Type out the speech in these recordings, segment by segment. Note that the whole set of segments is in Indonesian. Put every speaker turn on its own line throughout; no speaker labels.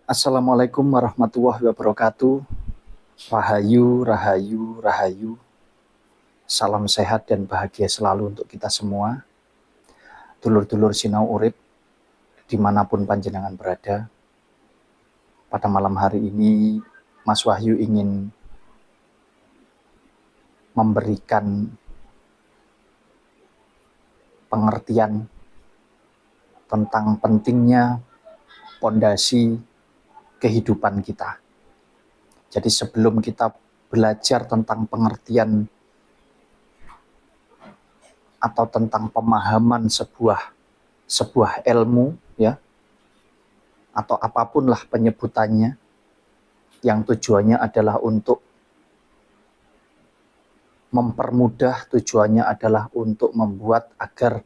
Assalamualaikum warahmatullahi wabarakatuh. Rahayu, rahayu, rahayu. Salam sehat dan bahagia selalu untuk kita semua. Dulur-dulur sinau urip, dimanapun panjenengan berada. Pada malam hari ini, Mas Wahyu ingin memberikan pengertian tentang pentingnya pondasi kehidupan kita. Jadi sebelum kita belajar tentang pengertian atau tentang pemahaman sebuah ilmu, ya, atau apapun lah penyebutannya, yang tujuannya adalah untuk mempermudah, tujuannya adalah untuk membuat agar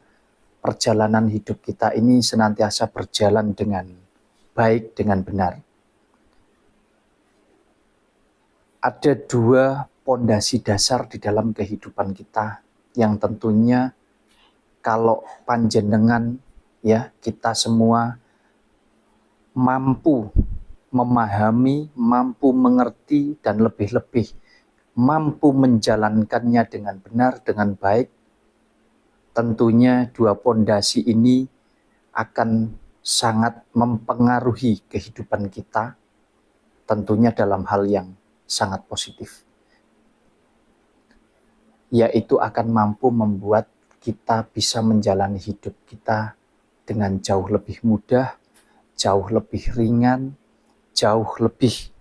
perjalanan hidup kita ini senantiasa berjalan dengan baik, dengan benar. Ada dua pondasi dasar di dalam kehidupan kita yang tentunya kalau panjenengan, ya, kita semua mampu memahami, mampu mengerti, dan lebih-lebih mampu menjalankannya dengan benar, dengan baik, tentunya dua pondasi ini akan sangat mempengaruhi kehidupan kita, tentunya dalam hal yang sangat positif. Yaitu akan mampu membuat kita bisa menjalani hidup kita dengan jauh lebih mudah, jauh lebih ringan, jauh lebih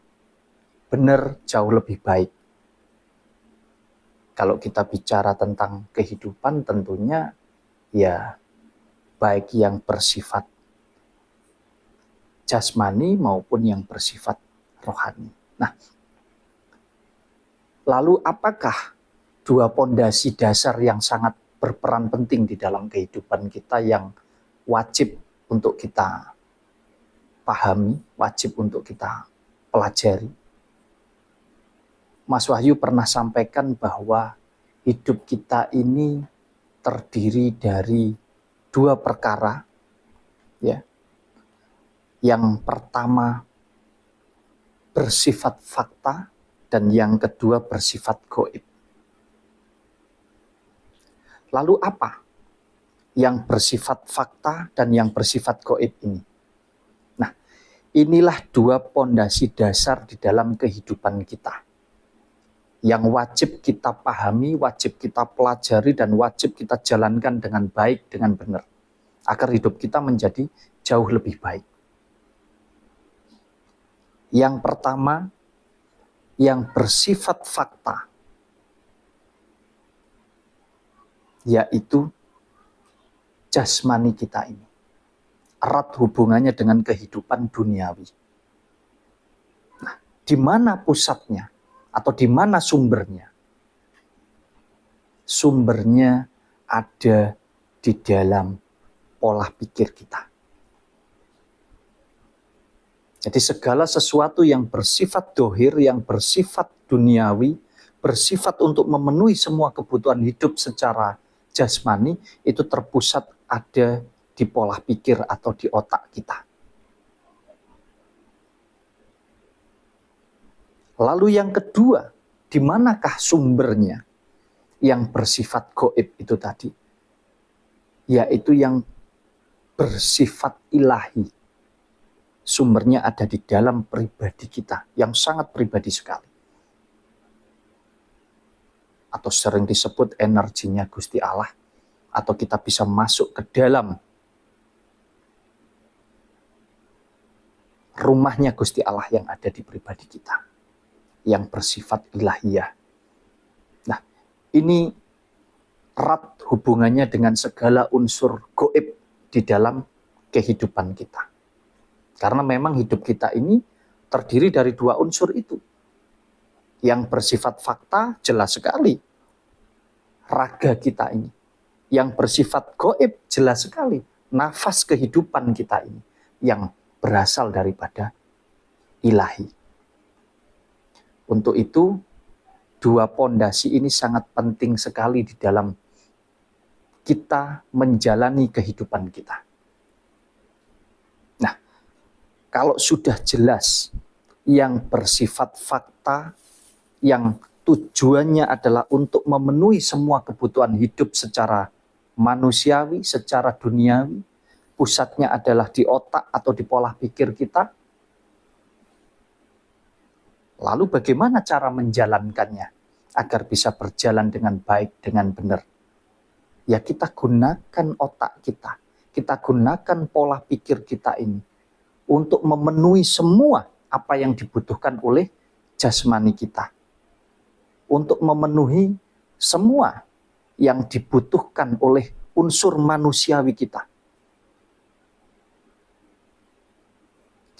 benar, jauh lebih baik. Kalau kita bicara tentang kehidupan, tentunya ya baik yang bersifat jasmani maupun yang bersifat rohani. Nah, lalu apakah dua pondasi dasar yang sangat berperan penting di dalam kehidupan kita yang wajib untuk kita pahami, wajib untuk kita pelajari? Mas Wahyu pernah sampaikan bahwa hidup kita ini terdiri dari dua perkara, ya. Yang pertama bersifat fakta dan yang kedua bersifat gaib. Lalu apa yang bersifat fakta dan yang bersifat gaib ini? Nah, inilah dua pondasi dasar di dalam kehidupan kita yang wajib kita pahami, wajib kita pelajari, dan wajib kita jalankan dengan baik, dengan benar, agar hidup kita menjadi jauh lebih baik. Yang pertama, yang bersifat fakta, yaitu jasmani kita ini. Erat hubungannya dengan kehidupan duniawi. Nah, di mana pusatnya? Atau di mana sumbernya? Sumbernya ada di dalam pola pikir kita. Jadi segala sesuatu yang bersifat dohir, yang bersifat duniawi, bersifat untuk memenuhi semua kebutuhan hidup secara jasmani, itu terpusat ada di pola pikir atau di otak kita. Lalu yang kedua, di manakah sumbernya yang bersifat gaib itu tadi? Yaitu yang bersifat ilahi. Sumbernya ada di dalam pribadi kita, yang sangat pribadi sekali. Atau sering disebut energinya Gusti Allah, atau kita bisa masuk ke dalam rumahnya Gusti Allah yang ada di pribadi kita, yang bersifat ilahiyah. Nah, ini erat hubungannya dengan segala unsur gaib di dalam kehidupan kita. Karena memang hidup kita ini terdiri dari dua unsur itu. Yang bersifat fakta jelas sekali, raga kita ini. Yang bersifat gaib jelas sekali, nafas kehidupan kita ini, yang berasal daripada ilahi. Untuk itu, dua pondasi ini sangat penting sekali di dalam kita menjalani kehidupan kita. Kalau sudah jelas yang bersifat fakta, yang tujuannya adalah untuk memenuhi semua kebutuhan hidup secara manusiawi, secara duniawi, pusatnya adalah di otak atau di pola pikir kita. Lalu bagaimana cara menjalankannya agar bisa berjalan dengan baik, dengan benar? Ya kita gunakan otak kita gunakan pola pikir kita ini untuk memenuhi semua apa yang dibutuhkan oleh jasmani kita. Untuk memenuhi semua yang dibutuhkan oleh unsur manusiawi kita.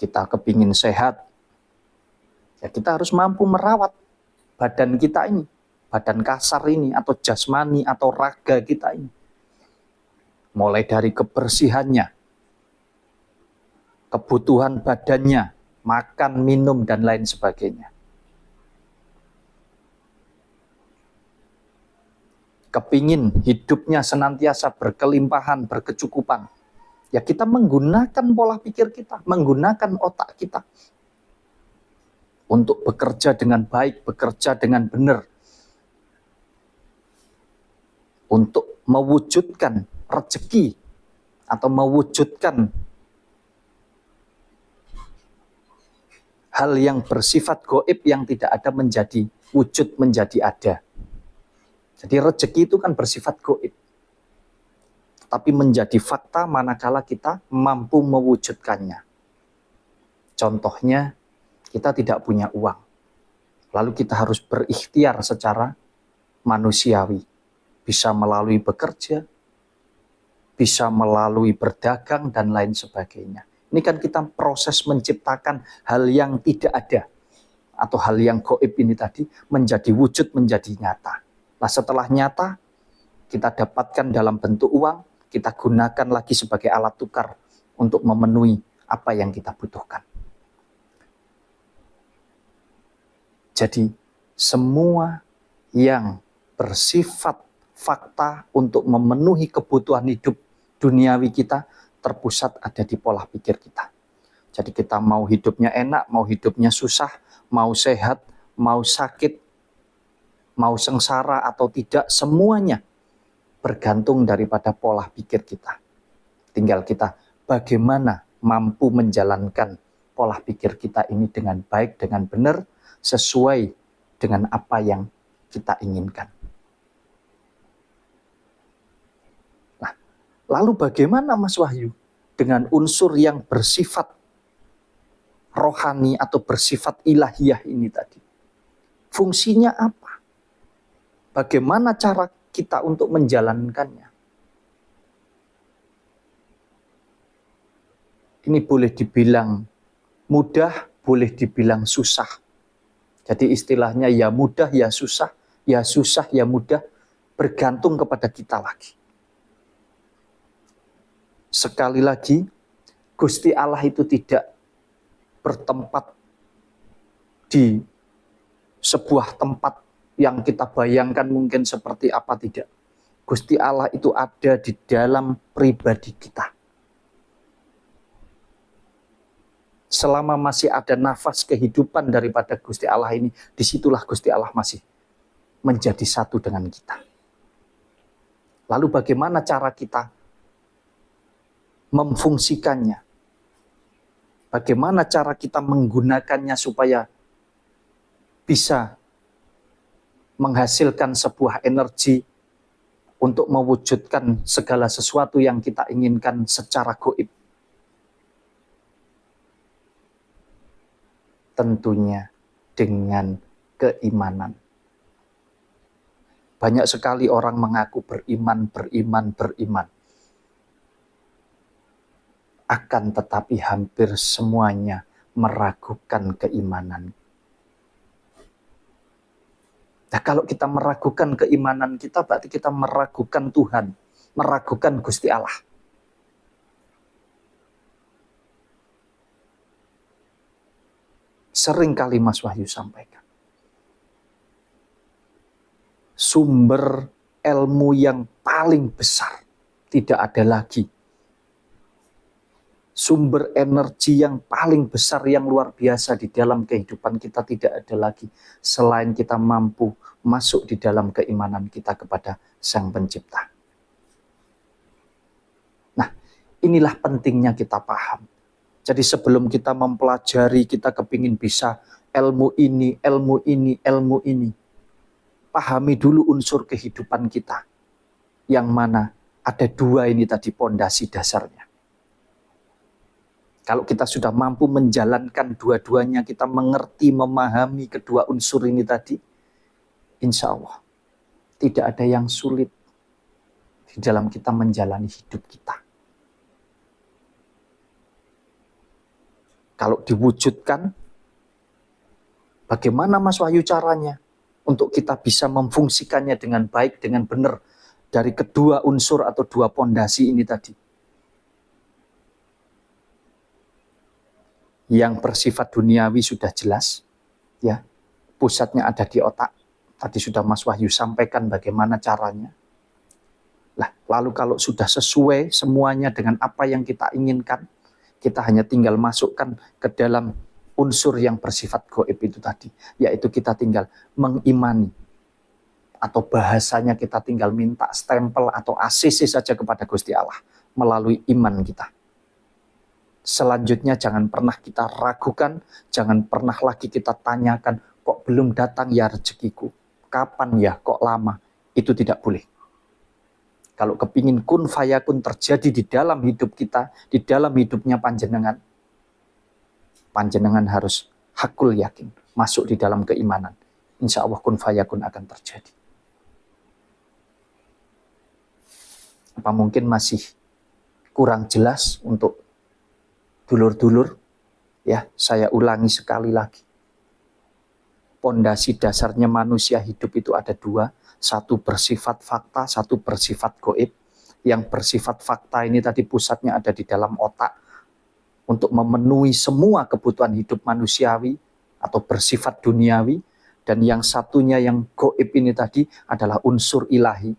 Kita kepingin sehat, ya kita harus mampu merawat badan kita ini. Badan kasar ini, atau jasmani, atau raga kita ini. Mulai dari kebersihannya, kebutuhan badannya, makan, minum, dan lain sebagainya. Kepingin hidupnya senantiasa berkelimpahan, berkecukupan. Ya kita menggunakan pola pikir kita, menggunakan otak kita. Untuk bekerja dengan baik, bekerja dengan benar. Untuk mewujudkan rezeki atau mewujudkan hal yang bersifat gaib yang tidak ada menjadi wujud, menjadi ada. Jadi rezeki itu kan bersifat gaib. Tapi menjadi fakta manakala kita mampu mewujudkannya. Contohnya, kita tidak punya uang. Lalu kita harus berikhtiar secara manusiawi. Bisa melalui bekerja, bisa melalui berdagang, dan lain sebagainya. Ini kan kita proses menciptakan hal yang tidak ada. Atau hal yang gaib ini tadi menjadi wujud, menjadi nyata. Nah setelah nyata, kita dapatkan dalam bentuk uang, kita gunakan lagi sebagai alat tukar untuk memenuhi apa yang kita butuhkan. Jadi semua yang bersifat fakta untuk memenuhi kebutuhan hidup duniawi kita terpusat ada di pola pikir kita. Jadi kita mau hidupnya enak, mau hidupnya susah, mau sehat, mau sakit, mau sengsara atau tidak, semuanya bergantung daripada pola pikir kita. Tinggal kita bagaimana mampu menjalankan pola pikir kita ini dengan baik, dengan benar, sesuai dengan apa yang kita inginkan. Nah, lalu bagaimana Mas Wahyu dengan unsur yang bersifat rohani atau bersifat ilahiyah ini tadi? Fungsinya apa? Bagaimana cara kita untuk menjalankannya? Ini boleh dibilang mudah, boleh dibilang susah. Jadi istilahnya ya mudah, ya susah, ya mudah, bergantung kepada kita lagi. Sekali lagi, Gusti Allah itu tidak bertempat di sebuah tempat yang kita bayangkan mungkin seperti apa, tidak. Gusti Allah itu ada di dalam pribadi kita. Selama masih ada nafas kehidupan daripada Gusti Allah ini, disitulah Gusti Allah masih menjadi satu dengan kita. Lalu bagaimana cara kita memfungsikannya? Bagaimana cara kita menggunakannya supaya bisa menghasilkan sebuah energi untuk mewujudkan segala sesuatu yang kita inginkan secara gaib? Tentunya dengan keimanan. Banyak sekali orang mengaku beriman. Akan tetapi hampir semuanya meragukan keimanan. Nah, kalau kita meragukan keimanan kita, berarti kita meragukan Tuhan, meragukan Gusti Allah. Sering kali Mas Wahyu sampaikan, sumber ilmu yang paling besar tidak ada lagi sumber energi yang paling besar, yang luar biasa di dalam kehidupan kita tidak ada lagi selain kita mampu masuk di dalam keimanan kita kepada Sang Pencipta. Nah, inilah pentingnya kita paham. Jadi sebelum kita mempelajari, kita kepingin bisa ilmu ini, ilmu ini, ilmu ini. Pahami dulu unsur kehidupan kita. Yang mana ada dua ini tadi pondasi dasarnya. Kalau kita sudah mampu menjalankan dua-duanya, kita mengerti, memahami kedua unsur ini tadi, insya Allah tidak ada yang sulit di dalam kita menjalani hidup kita. Kalau diwujudkan, bagaimana Mas Wahyu caranya untuk kita bisa memfungsikannya dengan baik, dengan benar dari kedua unsur atau dua pondasi ini tadi? Yang bersifat duniawi sudah jelas, ya, pusatnya ada di otak. Tadi sudah Mas Wahyu sampaikan bagaimana caranya. Lah, lalu kalau sudah sesuai semuanya dengan apa yang kita inginkan, kita hanya tinggal masukkan ke dalam unsur yang bersifat gaib itu tadi, yaitu kita tinggal mengimani, atau bahasanya kita tinggal minta stempel atau ACC saja kepada Gusti Allah melalui iman kita. Selanjutnya jangan pernah kita ragukan, jangan pernah lagi kita tanyakan, kok belum datang ya rezekiku, kapan ya, kok lama. Itu tidak boleh. Kalau kepingin kun fayakun terjadi di dalam hidup kita, di dalam hidupnya panjenengan, panjenengan harus hakul yakin, masuk di dalam keimanan. Insya Allah kun fayakun akan terjadi. Apa mungkin masih kurang jelas untuk dulur-dulur? Ya, saya ulangi sekali lagi. Pondasi dasarnya manusia hidup itu ada dua. Satu bersifat fakta, satu bersifat gaib. Yang bersifat fakta ini tadi pusatnya ada di dalam otak untuk memenuhi semua kebutuhan hidup manusiawi atau bersifat duniawi. Dan yang satunya yang gaib ini tadi adalah unsur ilahi.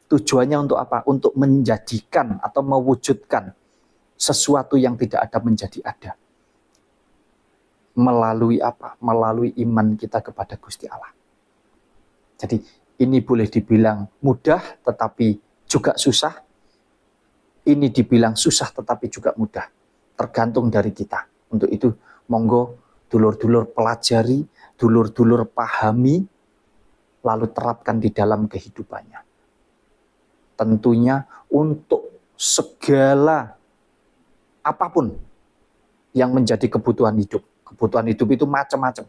Tujuannya untuk apa? Untuk menjadikan atau mewujudkan sesuatu yang tidak ada menjadi ada. Melalui apa? Melalui iman kita kepada Gusti Allah. Jadi ini boleh dibilang mudah tetapi juga susah. Ini dibilang susah tetapi juga mudah. Tergantung dari kita. Untuk itu monggo dulur-dulur pelajari, dulur-dulur pahami, lalu terapkan di dalam kehidupannya. Tentunya untuk segala apapun yang menjadi kebutuhan hidup. Kebutuhan hidup itu macam-macam.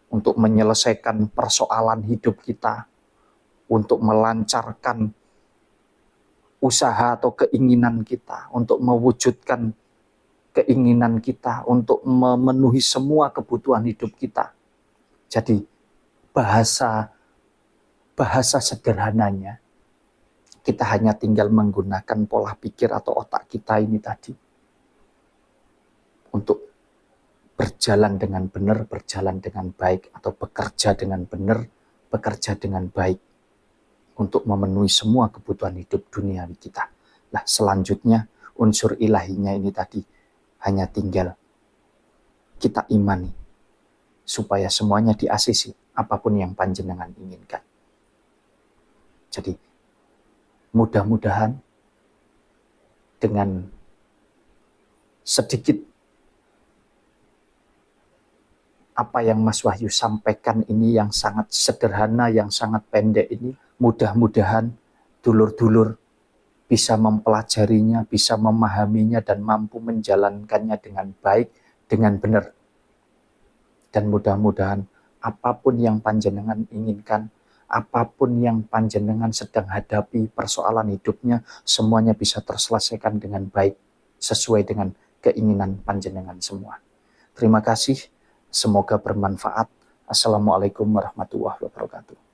Untuk menyelesaikan persoalan hidup kita, untuk melancarkan usaha atau keinginan kita, untuk mewujudkan keinginan kita, untuk memenuhi semua kebutuhan hidup kita. Jadi bahasa sederhananya, kita hanya tinggal menggunakan pola pikir atau otak kita ini tadi untuk berjalan dengan benar, berjalan dengan baik, atau bekerja dengan benar, bekerja dengan baik untuk memenuhi semua kebutuhan hidup duniawi kita. Nah, selanjutnya unsur ilahinya ini tadi hanya tinggal kita imani supaya semuanya di-ACC apapun yang panjenengan inginkan. Jadi mudah-mudahan dengan sedikit apa yang Mas Wahyu sampaikan ini yang sangat sederhana, yang sangat pendek ini, mudah-mudahan dulur-dulur bisa mempelajarinya, bisa memahaminya, dan mampu menjalankannya dengan baik, dengan benar. Dan mudah-mudahan apapun yang panjenengan inginkan, apapun yang panjenengan sedang hadapi persoalan hidupnya, semuanya bisa terselesaikan dengan baik, sesuai dengan keinginan panjenengan semua. Terima kasih. Semoga bermanfaat. Assalamualaikum warahmatullahi wabarakatuh.